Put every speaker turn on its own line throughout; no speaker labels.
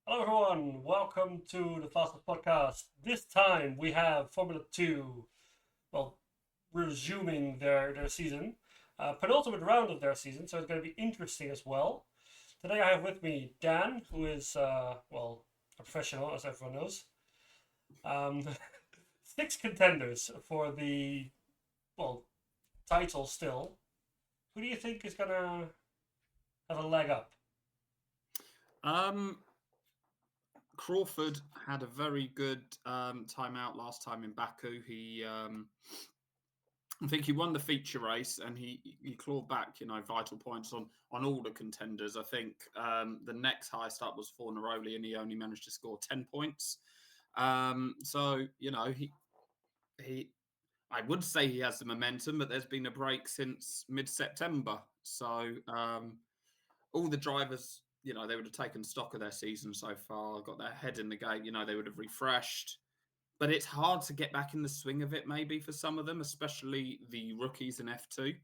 Hello, everyone. Welcome to the Fastest Podcast. This time we have Formula 2, well, resuming their season, penultimate round of their season, so it's going to be interesting as well. Today I have with me Dan, who is, a professional, as everyone knows. Um, six contenders for the, well, title still. Who do you think is going to have a leg up?
Um, Crawford had a very good time out last time in Baku. I think he won the feature race and he clawed back, vital points on all the contenders. I think the next highest up was Fornaroli, and he only managed to score 10 points. So he I would say he has the momentum, but there's been a break since mid-September. So all the drivers, they would have taken stock of their season so far, got their head in the game, they would have refreshed. But it's hard to get back in the swing of it, maybe for some of them, especially the rookies in F2.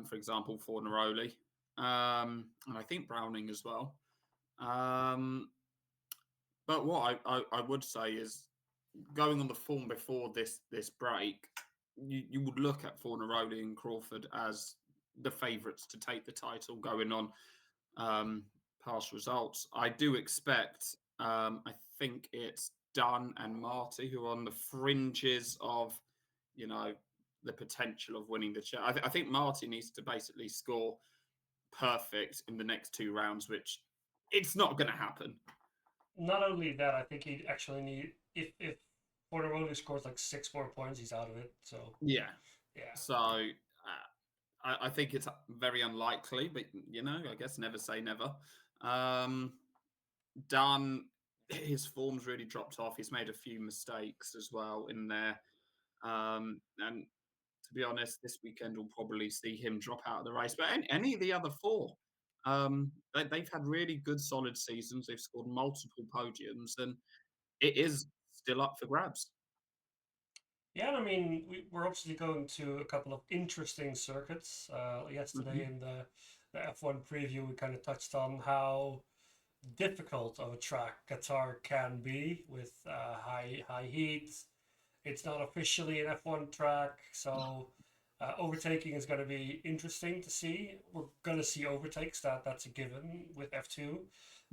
For example, Fornaroli, and I think Browning as well. Um, but what I would say is going on the form before this break, you would look at Fornaroli and Crawford as the favourites to take the title going on um, past results. I do expect, I think it's Dunne and Marti who are on the fringes of, you know, the potential of winning the chair. I think Marti needs to basically score perfect in the next two rounds, which it's not going to happen.
Not only that, I think he'd actually need if Fornaroli scores like six more points, he's out of it. So
Yeah.
yeah,
So I think it's very unlikely, but I guess never say never. Um, Dunn, his form's really dropped off. He's made a few mistakes as well in there. And to be honest, this weekend we'll probably see him drop out of the race. But any of the other four, they've had really good, solid seasons. They've scored multiple podiums, and it is still up for grabs.
yeah. And I mean, we're obviously going to a couple of interesting circuits. Yesterday
Hmm.
in the F1 preview, we kind of touched on how difficult of a track Qatar can be with high heat. It's not officially an F1 track, so overtaking is going to be interesting to see. We're going to see overtakes, that's a given with F2.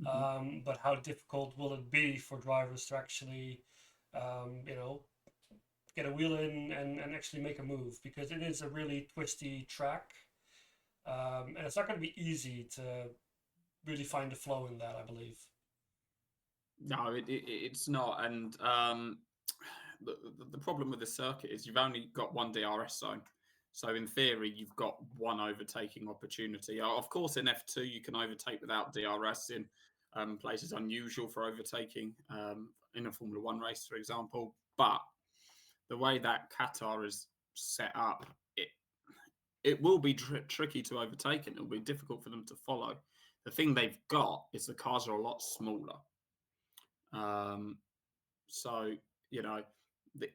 Hmm.
But how difficult will it be for drivers to actually, um, you know, get a wheel in and actually make a move? Because it is a really twisty track, and it's not going to be easy to really find the flow in that, I believe.
No, it's not. And the problem with the circuit is you've only got one DRS zone. So in theory, you've got one overtaking opportunity. Of course, in F2, you can overtake without DRS in places unusual for overtaking in a Formula One race, for example. But the way that Qatar is set up, it will be tricky to overtake and it'll be difficult for them to follow. The thing they've got is the cars are a lot smaller. Um, so, you know,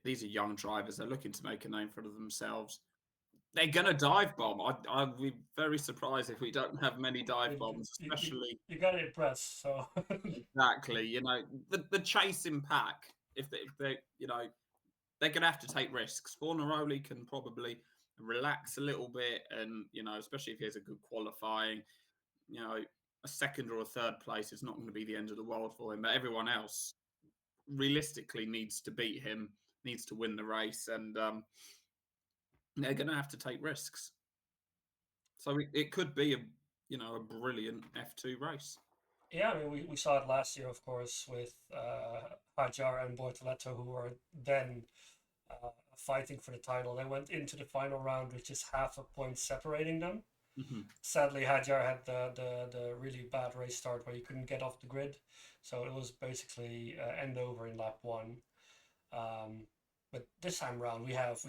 these are young drivers. They're looking to make a name for themselves. They're going to dive bomb. I'd be very surprised if we don't have many dive
You,
bombs, especially
you got to impress, so.
exactly. The chasing pack. If they they're going to have to take risks. Fornaroli can probably relax a little bit, and especially if he has a good qualifying, a second or a third place is not going to be the end of the world for him. But everyone else realistically needs to beat him, needs to win the race, and they're going to have to take risks. So it could be a brilliant F2 race.
Yeah, I mean, we saw it last year, of course, with Hajar and Bortoleto, who were then fighting for the title. They went into the final round with just half a point separating them.
Hmm.
Sadly, Hajar had the really bad race start where he couldn't get off the grid, so it was basically end over in lap one. Um, but this time around, we have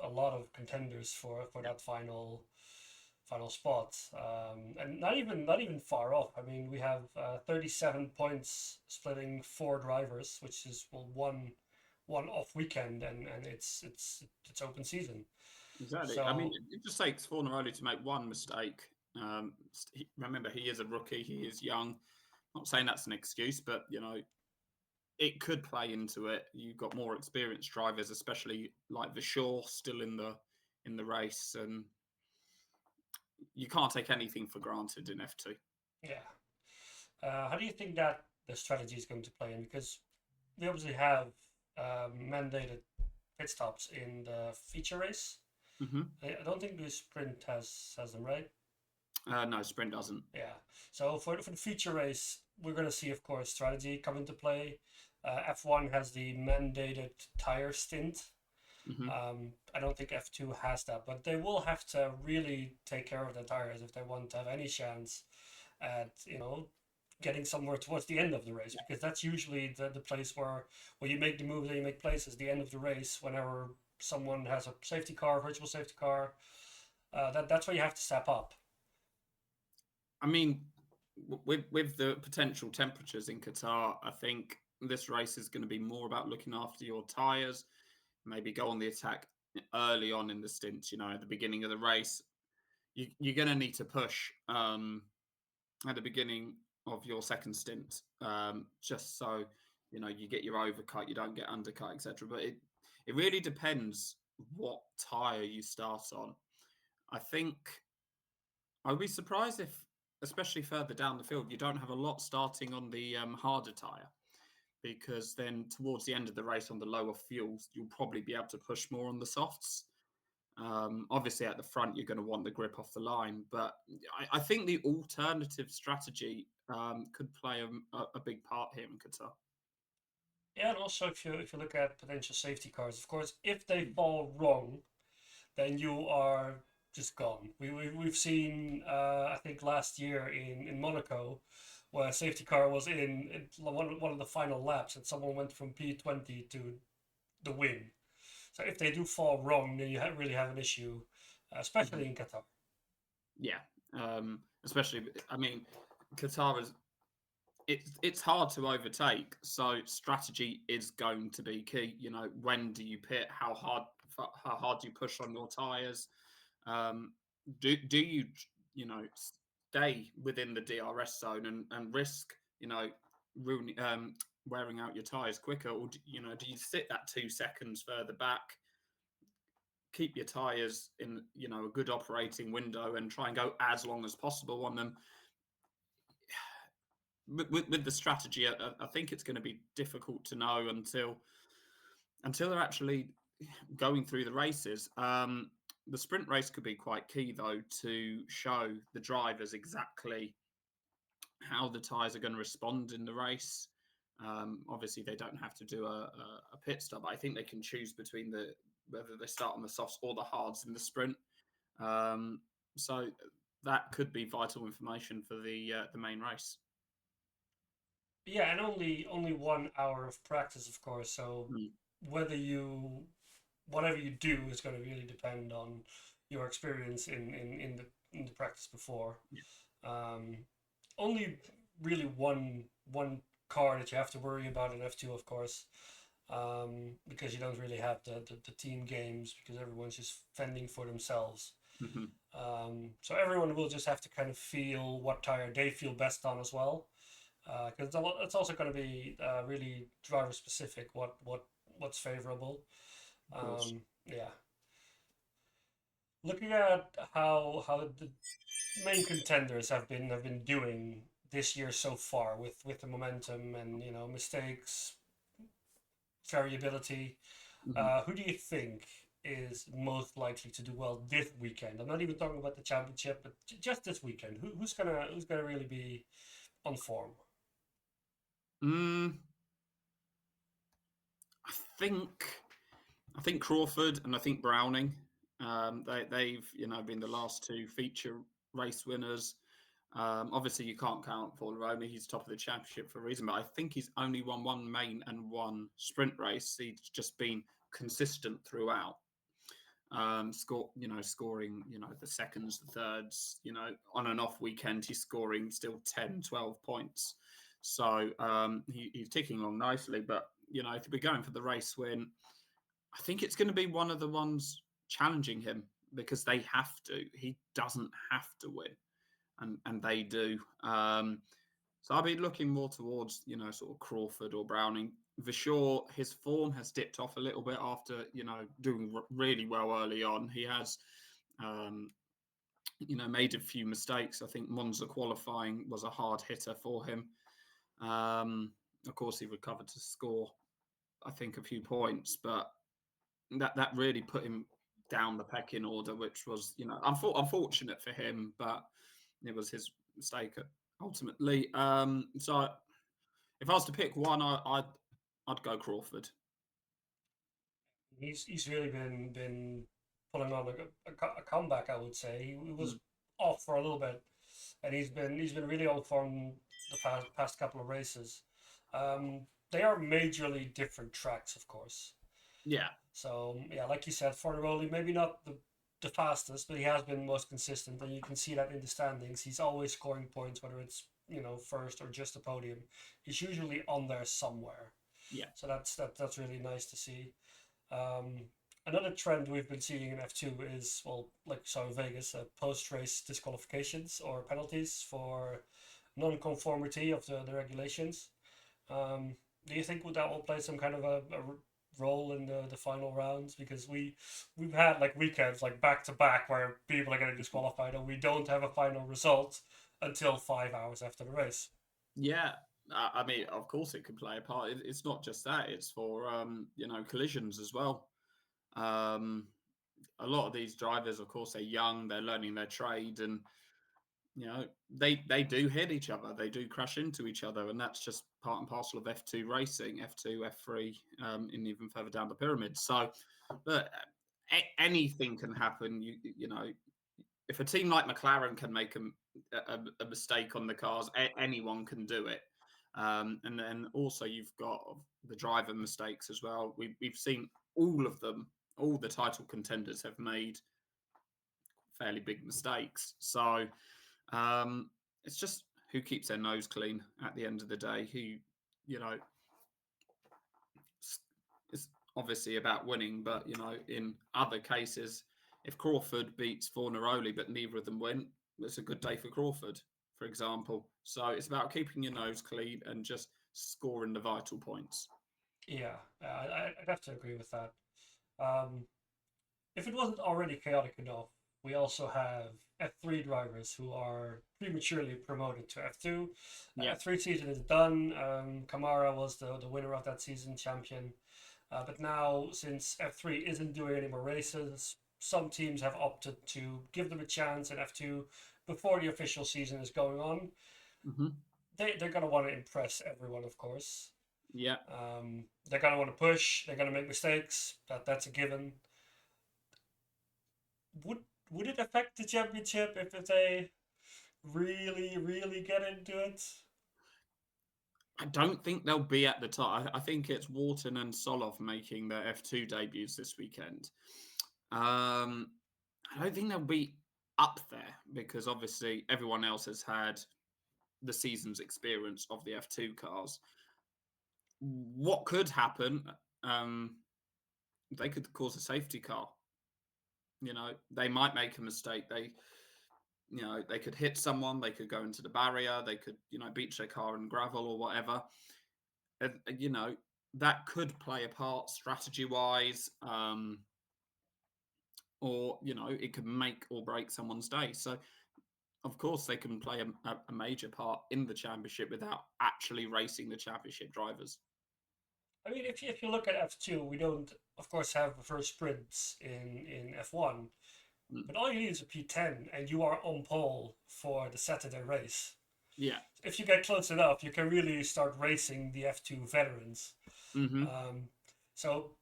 a lot of contenders for that final spot, and not even far off. I mean, we have 37 points splitting four drivers, which is well one off weekend, and it's open season.
Exactly. I mean,
So
it just takes Fornaroli to make one mistake. Remember, he is a rookie. He is young. Not saying that's an excuse, but it could play into it. You've got more experienced drivers, especially like Verschoor, still in the race, and you can't take anything for granted in F2.
Yeah. How do you think that the strategy is going to play in? Because we obviously have mandated pit stops in the feature race.
Mm-hmm.
I don't think the sprint has them, right?
No, sprint doesn't.
Yeah. So for the feature race, we're going to see, of course, strategy come into play. F1 has the mandated tire stint.
Mm-hmm.
I don't think F2 has that, but they will have to really take care of their tires if they want to have any chance at getting somewhere towards the end of the race, because that's usually the place where you make the moves and you make places. The end of the race, whenever someone has a safety car, virtual safety car, that's where you have to step up.
I mean, with the potential temperatures in Qatar, I think this race is going to be more about looking after your tyres. Maybe go on the attack early on in the stints. At the beginning of the race, you're going to need to push at the beginning of your second stint, just so you get your overcut, you don't get undercut, etc. But it really depends what tyre you start on. I think I'd be surprised if, especially further down the field, you don't have a lot starting on the harder tyre, because then towards the end of the race on the lower fuels, you'll probably be able to push more on the softs. Obviously, at the front, you're going to want the grip off the line, but I think the alternative strategy could play a big part here in Qatar.
Yeah, and also if you look at potential safety cars, of course, if they fall wrong, then you are just gone. We've seen I think last year in Monaco, where a safety car was in one of the final laps, and someone went from P20 to the win. So if they do fall wrong, then you really have an issue, especially in Qatar.
Yeah, especially, I mean, Qatar is it's hard to overtake, so strategy is going to be key. When do you pit? How hard do you push on your tires? Do you stay within the DRS zone and risk ruining wearing out your tires quicker, or do you sit that 2 seconds further back, keep your tires in a good operating window, and try and go as long as possible on them? With the strategy, I think it's going to be difficult to know until they're actually going through the races. The sprint race could be quite key, though, to show the drivers exactly how the tyres are going to respond in the race. Obviously, they don't have to do a pit stop. I think they can choose between whether they start on the softs or the hards in the sprint. So that could be vital information for the main race.
Yeah, and only 1 hour of practice, of course. So whether whatever you do is going to really depend on your experience in the practice before. Only really one car that you have to worry about in F2, of course, because you don't really have the team games, because everyone's just fending for themselves. So everyone will just have to kind of feel what tire they feel best on as well, because it's also going to be really driver specific what's favorable. Yeah. Looking at how the main contenders have been doing this year so far with the momentum and mistakes, variability. Who do you think is most likely to do well this weekend? I'm not even talking about the championship, but just this weekend. Who's gonna really be on form?
I think Crawford and I think Browning. They've been the last two feature race winners. Obviously, you can't count Fornaroli. He's top of the championship for a reason, but I think he's only won one main and one sprint race. He's just been consistent throughout. Scoring, the seconds, the thirds, on and off weekend, he's scoring still 10, 12 points. So he's ticking along nicely. But, if we're going for the race win, I think it's going to be one of the ones challenging him, because they have to. He doesn't have to win. And they do. So I'll be looking more towards, sort of Crawford or Browning. Verschoor, his form has dipped off a little bit after, doing really well early on. He has, um, made a few mistakes. I think Monza qualifying was a hard hitter for him. Of course, he recovered to score, I think, a few points, but that really put him down the pecking order, which was, unfortunate for him, but it was his mistake ultimately. So if I was to pick one, I'd go Crawford.
He's really been pulling on a comeback, I would say. He was
Mm.
off for a little bit, and he's been really on form the past couple of races. They are majorly different tracks, of course.
Yeah,
So yeah, like you said, Fornaroli maybe not the fastest, but he has been most consistent, and you can see that in the standings. He's always scoring points, whether it's first or just a podium. He's usually on there somewhere.
yeah,
So that's really nice to see. Um, Another trend we've been seeing in F2 is, well, like so in Vegas, post-race disqualifications or penalties for non-conformity of the regulations. Do you think would that will play some kind of a role in the final rounds? Because we've had like weekends like back to back where people are getting disqualified and we don't have a final result until 5 hours after the race.
yeah. I mean, of course, it could play a part. It's not just that; it's for collisions as well. Um, a lot of these drivers, of course, they're young, they're learning their trade, and they do hit each other, they do crash into each other, and that's just part and parcel of F2 racing, F2, F3, and even further down the pyramid. So, but anything can happen. If a team like McLaren can make a mistake on the cars, anyone can do it. And then also you've got the driver mistakes as well. We've seen all of them. All the title contenders have made fairly big mistakes. So it's just who keeps their nose clean at the end of the day. Who, it's obviously about winning, but in other cases, if Crawford beats Fornaroli, but neither of them win, it's a good day for Crawford, for example. So it's about keeping your nose clean and just scoring the vital points.
Yeah, I'd have to agree with that. Um, if it wasn't already chaotic enough, we also have F3 drivers who are prematurely promoted to F2.
Yeah.
F3 season is done. Kamara was the winner of that season, champion. But now, since F3 isn't doing any more races, some teams have opted to give them a chance in F2 before the official season is going on.
Mm-hmm.
They're going to want to impress everyone, of course.
Yeah.
They're going to want to push. They're going to make mistakes. That's a given. Would would it affect the championship if they really get into it?
I don't think they'll be at the top. I think it's Wharton and Solov making their F2 debuts this weekend. I don't think they'll be up there because obviously everyone else has had the season's experience of the F2 cars. What could happen? Um, they could cause a safety car. They might make a mistake. They could hit someone. They could go into the barrier. They could, beach their car in gravel or whatever. And, that could play a part strategy wise. Or it could make or break someone's day. So of course they can play a major part in the championship without actually racing the championship drivers.
I mean, if you look at F2, we don't, of course, have reverse sprints in F1,
Mm.
but all you need is a P10 and you are on pole for the Saturday race.
Yeah.
If you get close enough, you can really start racing the F2 veterans.
Mm-hmm.
Um, so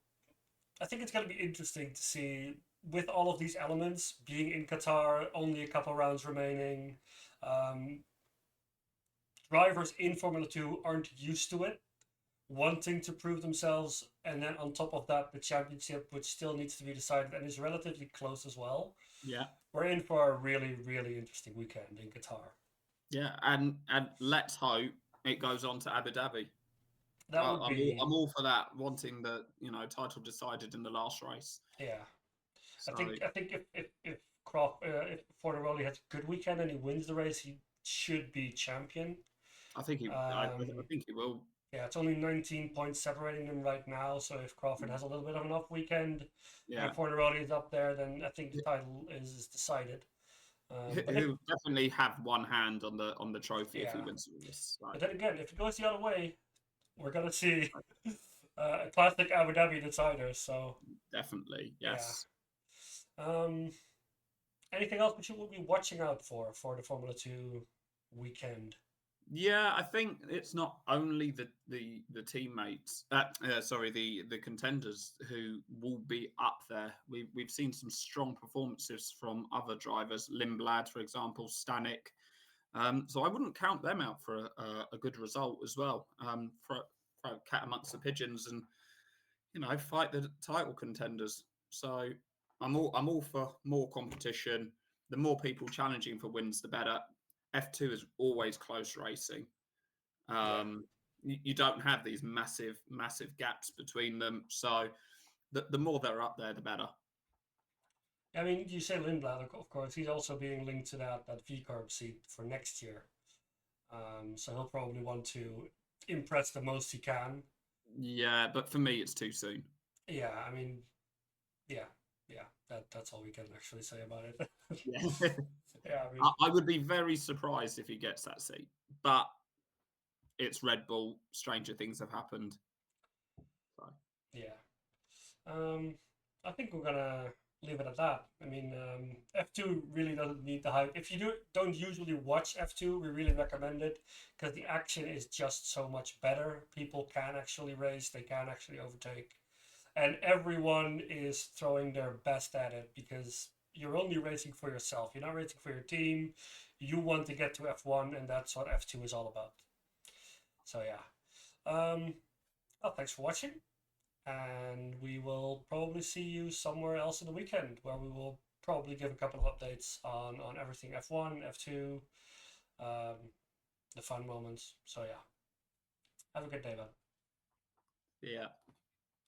I think it's going to be interesting to see with all of these elements being in Qatar, only a couple rounds remaining. Um, Drivers in Formula 2 aren't used to it, wanting to prove themselves, and then on top of that, the championship, which still needs to be decided and is relatively close as well.
Yeah.
We're in for a really interesting weekend in Qatar.
Yeah. And let's hope it goes on to Abu Dhabi.
That would be,
I'm all for that. Wanting the title decided in the last race.
yeah. I
So
think I think if Fornaroli has a good weekend and he wins the race, he should be champion.
I
Um,
think he will.
yeah, it's only 19 points separating them right now. So if Crawford has a little bit of an off weekend
Yeah,
and Fornaroli is up there, then I think the title is decided. But then,
he'll definitely have one hand on the trophy if he
yeah,
wins all this. So,
but then again, if it goes the other way, we're gonna see a classic Abu Dhabi decider. So
definitely,
yeah.
yes.
Um, anything else which you will be watching out for the Formula Two weekend?
Yeah, I think it's not only the teammates, sorry, the contenders who will be up there. We've seen some strong performances from other drivers, Lindblad, for example, Stanek. So I wouldn't count them out for a good result as well. For a cat amongst the pigeons, and fight the title contenders. So I'm all for more competition. The more people challenging for wins, the better. F2 is always close racing.
Yeah.
You don't have these massive gaps between them. So the more they're up there, the better.
I mean, you say Lindblad, of course. He's also being linked to that V Carb seat for next year. So he'll probably want to impress the most he can.
Yeah, but for me, it's too soon.
Yeah, I mean, yeah, yeah. That's all we can actually say about it.
Yeah.
Yeah, I mean,
I would be very surprised if he gets that seat, but it's Red Bull. Stranger things have happened. So.
yeah. Um, I think we're gonna leave it at that. I mean, F2 really doesn't need the hype. If you don't usually watch F2, we really recommend it because the action is just so much better. People can actually race, they can actually overtake, and everyone is throwing their best at it because you're only racing for yourself. You're not racing for your team. You want to get to F1, and that's what F2 is all about. So yeah. Well, thanks for watching, and we will probably see you somewhere else in the weekend where we will probably give a couple of updates on everything F1, F2, um, the fun moments. So yeah, have a good day, man.
Yeah.